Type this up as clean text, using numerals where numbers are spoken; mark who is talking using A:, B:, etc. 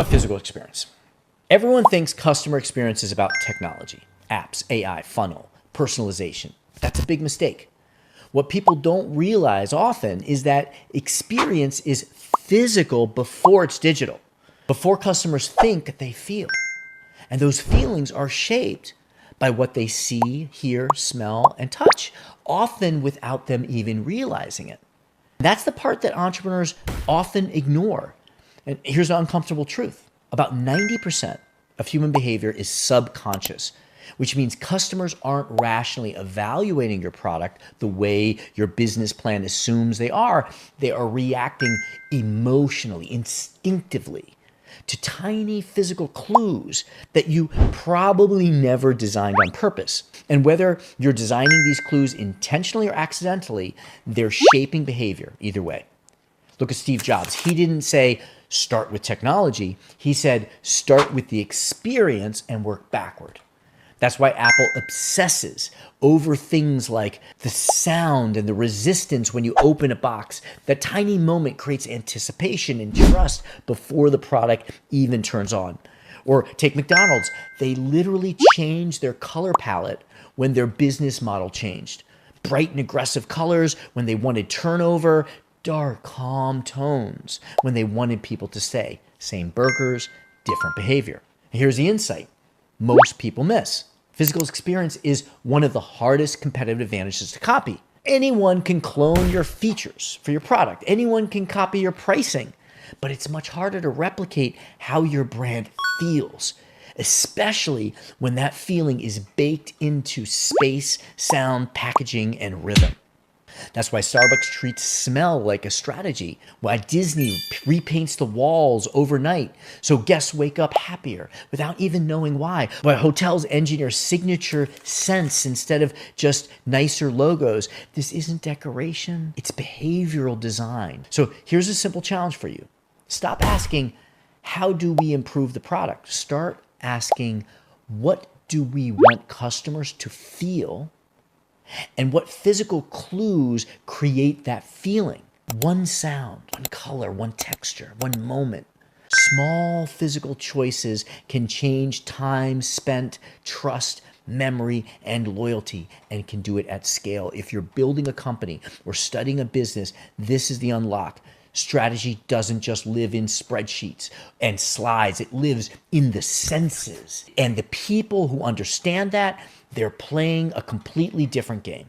A: A physical experience. Everyone thinks customer experience is about technology, apps, AI, funnel, personalization. That's a big mistake. What people don't realize often is that experience is physical before it's digital, before customers think, they feel. And those feelings are shaped by what they see, hear, smell, and touch, often without them even realizing it. That's the part that entrepreneurs often ignore. And here's an uncomfortable truth. About 90% of human behavior is subconscious, which means customers aren't rationally evaluating your product the way your business plan assumes they are. They are reacting emotionally, instinctively to tiny physical clues that you probably never designed on purpose. And whether you're designing these clues intentionally or accidentally, they're shaping behavior either way. Look at Steve Jobs. He didn't say, start with technology. He said, start with the experience and work backward. That's why Apple obsesses over things like the sound and the resistance when you open a box. That tiny moment creates anticipation and trust before the product even turns on. Or take McDonald's. They literally changed their color palette when their business model changed. Bright and aggressive colors when they wanted turnover, dark, calm tones when they wanted people to stay. Same burgers, different behavior. Here's the insight most people miss. Physical experience is one of the hardest competitive advantages to copy. Anyone can clone your features for your product. Anyone can copy your pricing, but it's much harder to replicate how your brand feels, especially when that feeling is baked into space, sound, packaging, and rhythm. That's why Starbucks treats smell like a strategy, why Disney repaints the walls overnight so guests wake up happier without even knowing why, why hotels engineer signature scents instead of just nicer logos. This isn't decoration, it's behavioral design. So here's a simple challenge for you. Stop asking, how do we improve the product? Start asking, what do we want customers to feel? And what physical clues create that feeling? One sound, one color, one texture, one moment. Small physical choices can change time spent, trust, memory, and loyalty, and can do it at scale. If you're building a company or studying a business, this is the unlock. Strategy doesn't just live in spreadsheets and slides. It lives in the senses. And the people who understand that, they're playing a completely different game.